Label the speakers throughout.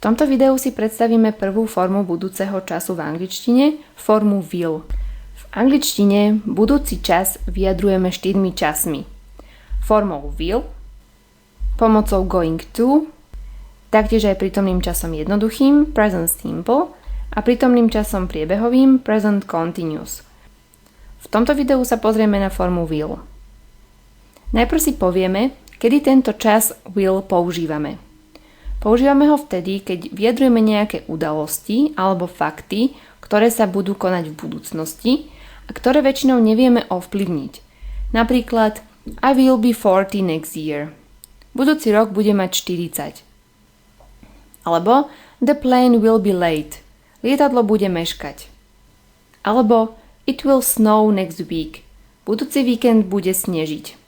Speaker 1: V tomto videu si predstavíme prvú formu budúceho času v angličtine, formu will. V angličtine budúci čas vyjadrujeme 4 časmi. Formou will, pomocou going to, taktiež aj prítomným časom jednoduchým, present simple, a prítomným časom priebehovým, present continuous. V tomto videu sa pozrieme na formu will. Najprv si povieme, kedy tento čas will používame. Používame ho vtedy, keď vyjadrujeme nejaké udalosti alebo fakty, ktoré sa budú konať v budúcnosti a ktoré väčšinou nevieme ovplyvniť. Napríklad I will be 40 next year. Budúci rok bude mať 40. Alebo the plane will be late. Lietadlo bude meškať. Alebo it will snow next week. Budúci víkend bude snežiť.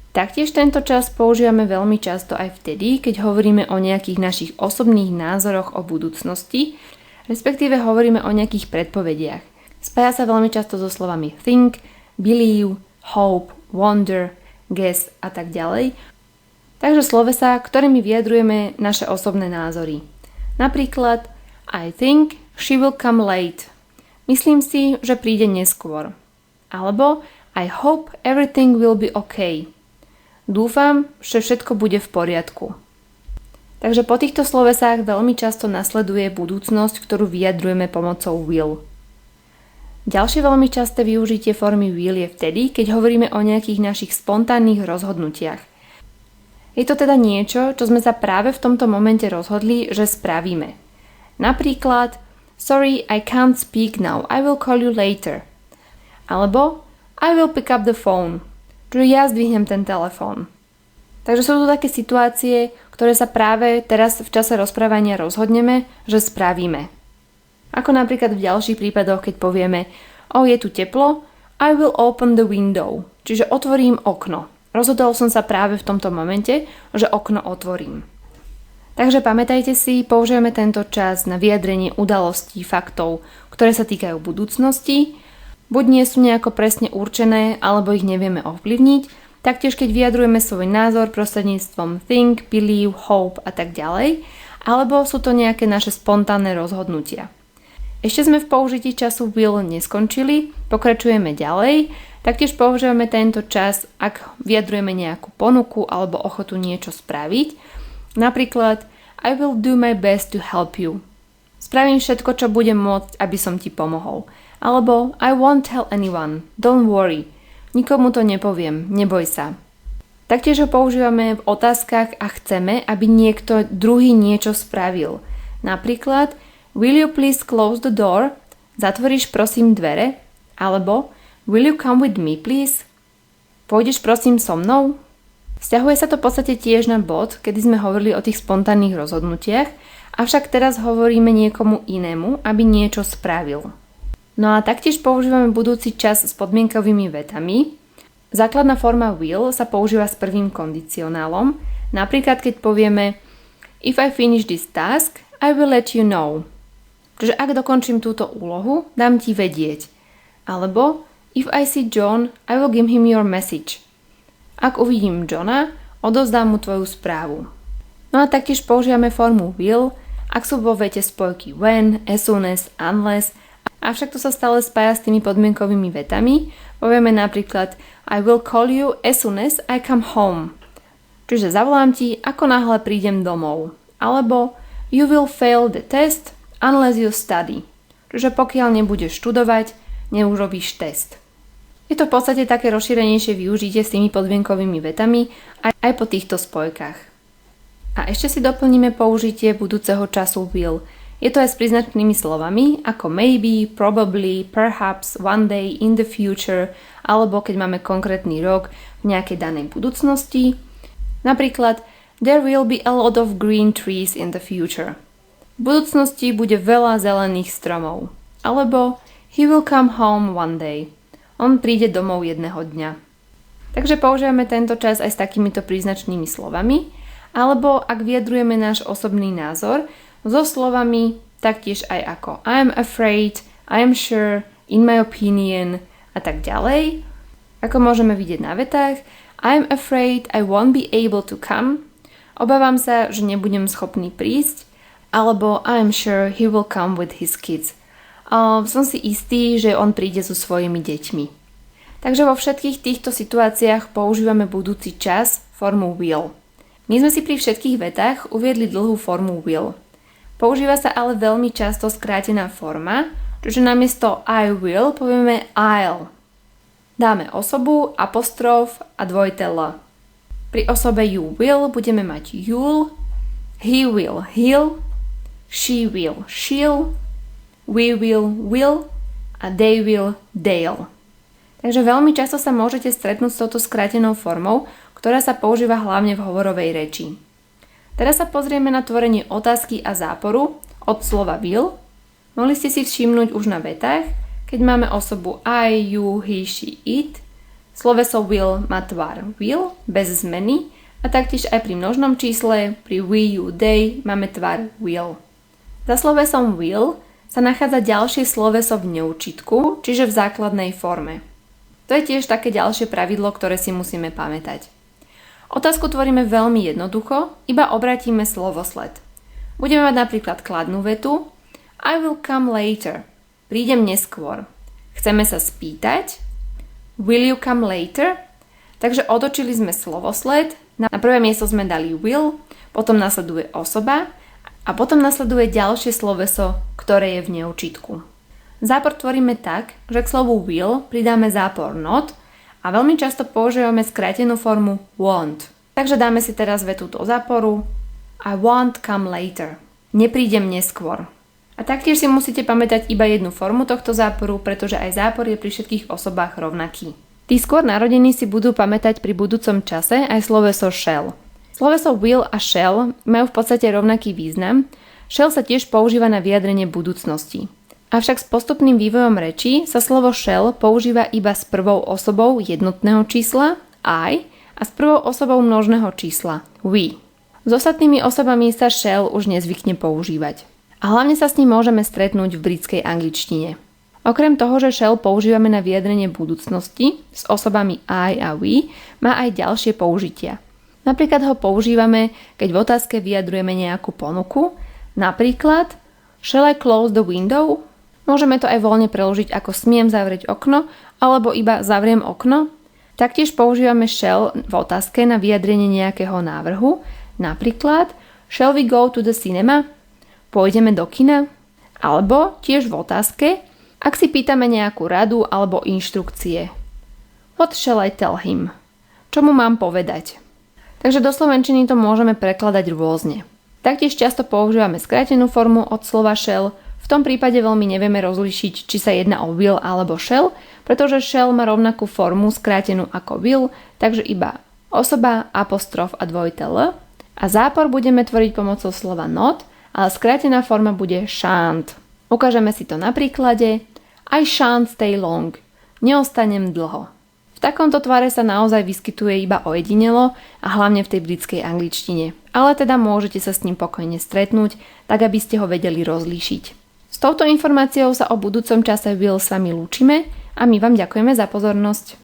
Speaker 1: Taktiež tento čas používame veľmi často aj vtedy, keď hovoríme o nejakých našich osobných názoroch o budúcnosti, respektíve hovoríme o nejakých predpovediach. Spája sa veľmi často so slovami think, believe, hope, wonder, guess a tak ďalej. Takže slovesá, ktorými vyjadrujeme naše osobné názory. Napríklad I think she will come late. Myslím si, že príde neskôr. Alebo I hope everything will be okay. Dúfam, že všetko bude v poriadku. Takže po týchto slovesách veľmi často nasleduje budúcnosť, ktorú vyjadrujeme pomocou will. Ďalšie veľmi časté využitie formy will je vtedy, keď hovoríme o nejakých našich spontánnych rozhodnutiach. Je to teda niečo, čo sme sa práve v tomto momente rozhodli, že spravíme. Napríklad sorry, I can't speak now, I will call you later. Alebo I will pick up the phone. Že ja zdvihnem ten telefón. Takže sú to také situácie, ktoré sa práve teraz v čase rozprávania rozhodneme, že spravíme. Ako napríklad v ďalších prípadoch, keď povieme je tu teplo, I will open the window, čiže otvorím okno. Rozhodol som sa práve v tomto momente, že okno otvorím. Takže pamätajte si, použijeme tento čas na vyjadrenie udalostí, faktov, ktoré sa týkajú budúcnosti. Buď nie sú nejako presne určené, alebo ich nevieme ovplyvniť, taktiež keď vyjadrujeme svoj názor prostredníctvom think, believe, hope a tak ďalej, alebo sú to nejaké naše spontánne rozhodnutia. Ešte sme v použití času will neskončili, pokračujeme ďalej, taktiež používame tento čas, ak vyjadrujeme nejakú ponuku alebo ochotu niečo spraviť. Napríklad I will do my best to help you. Spravím všetko, čo budem môcť, aby som ti pomohol. Alebo I won't tell anyone, don't worry. Nikomu to nepoviem, neboj sa. Taktiež ho používame v otázkach a chceme, aby niekto druhý niečo spravil. Napríklad will you please close the door? Zatvoríš prosím dvere? Alebo will you come with me please? Pôjdeš prosím so mnou? Vzťahuje sa to v podstate tiež na bod, kedy sme hovorili o tých spontánnych rozhodnutiach, avšak teraz hovoríme niekomu inému, aby niečo spravil. No a taktiež používame budúci čas s podmienkovými vetami. Základná forma will sa používa s prvým kondicionálom. Napríklad keď povieme if I finish this task, I will let you know. Čiže ak dokončím túto úlohu, dám ti vedieť. Alebo if I see John, I will give him your message. Ak uvidím Johna, odovzdám mu tvoju správu. No a taktiež používame formu will, ak sú vo vete spojky when, as soon as, unless. Avšak to sa stále spája s tými podmienkovými vetami. Povieme napríklad I will call you as soon as I come home. Čiže zavolám ti, ako náhle prídem domov. Alebo you will fail the test unless you study. Čiže pokiaľ nebudeš študovať, neurobíš test. Je to v podstate také rozšírenejšie využitie s tými podmienkovými vetami aj po týchto spojkách. A ešte si doplníme použitie budúceho času will. Je to aj s príznačnými slovami ako maybe, probably, perhaps, one day, in the future, alebo keď máme konkrétny rok v nejakej danej budúcnosti. Napríklad there will be a lot of green trees in the future. V budúcnosti bude veľa zelených stromov. Alebo he will come home one day. On príde domov jedného dňa. Takže používame tento čas aj s takýmito príznačnými slovami, alebo ak vyjadrujeme náš osobný názor, so slovami taktiež aj ako I am afraid, I am sure, in my opinion a tak ďalej. Ako môžeme vidieť na vetách, I am afraid I won't be able to come, obávam sa, že nebudem schopný prísť, alebo I'm sure he will come with his kids. Som si istý, že on príde so svojimi deťmi. Takže vo všetkých týchto situáciách používame budúci čas formu will. My sme si pri všetkých vetách uviedli dlhú formu will. Používa sa ale veľmi často skrátená forma, čiže namiesto I will povieme I'll. Dáme osobu, apostrof a dvojité L. Pri osobe you will budeme mať you'll, he will he'll, she will she'll, we will a they will they'll. Takže veľmi často sa môžete stretnúť s touto skrátenou formou, ktorá sa používa hlavne v hovorovej reči. Teraz sa pozrieme na tvorenie otázky a záporu od slova will. Mohli ste si všimnúť už na vetách, keď máme osobu I, you, he, she, it. Sloveso will má tvar will, bez zmeny, a taktiež aj pri množnom čísle, pri we, you, they máme tvar will. Za slovesom will sa nachádza ďalšie sloveso v neurčitku, čiže v základnej forme. To je tiež také ďalšie pravidlo, ktoré si musíme pamätať. Otázku tvoríme veľmi jednoducho, iba obratíme slovosled. Budeme mať napríklad kladnú vetu I will come later. Prídem neskôr. Chceme sa spýtať Will you come later? Takže otočili sme slovosled, na prvé miesto sme dali will, potom nasleduje osoba a potom nasleduje ďalšie sloveso, ktoré je v neurčitku. Zápor tvoríme tak, že k slovu will pridáme zápor not a veľmi často používame skrátenú formu won't. Takže dáme si teraz vetu do záporu I won't come later. Neprídem neskôr. A taktiež si musíte pamätať iba jednu formu tohto záporu, pretože aj zápor je pri všetkých osobách rovnaký. Tí skôr narodení si budú pamätať pri budúcom čase aj sloveso shall. Sloveso will a shall majú v podstate rovnaký význam. Shall sa tiež používa na vyjadrenie budúcnosti. Avšak s postupným vývojom rečí sa slovo shall používa iba s prvou osobou jednotného čísla I a s prvou osobou množného čísla we. S ostatnými osobami sa shall už nezvykne používať. A hlavne sa s ním môžeme stretnúť v britskej angličtine. Okrem toho, že shall používame na vyjadrenie budúcnosti s osobami I a we, má aj ďalšie použitia. Napríklad ho používame, keď v otázke vyjadrujeme nejakú ponuku. Napríklad Shall I close the window? Môžeme to aj voľne preložiť ako smiem zavrieť okno alebo iba zavriem okno. Taktiež používame shall v otázke na vyjadrenie nejakého návrhu. Napríklad Shall we go to the cinema? Pôjdeme do kina? Alebo tiež v otázke, ak si pýtame nejakú radu alebo inštrukcie. What shall I tell him? Čo mu mám povedať? Takže do slovenčiny to môžeme prekladať rôzne. Taktiež často používame skrátenú formu od slova shall. V tom prípade veľmi nevieme rozlíšiť, či sa jedná o will alebo shall, pretože shall má rovnakú formu skrátenú ako will, takže iba osoba, apostrof a dvojité L. A zápor budeme tvoriť pomocou slova not, ale skrátená forma bude shan't. Ukážeme si to na príklade I shan't stay long. Neostanem dlho. V takomto tvare sa naozaj vyskytuje iba ojedinelo a hlavne v tej britskej angličtine. Ale teda môžete sa s ním pokojne stretnúť, tak aby ste ho vedeli rozlíšiť. S touto informáciou sa o budúcom čase will s vami lúčime a my vám ďakujeme za pozornosť.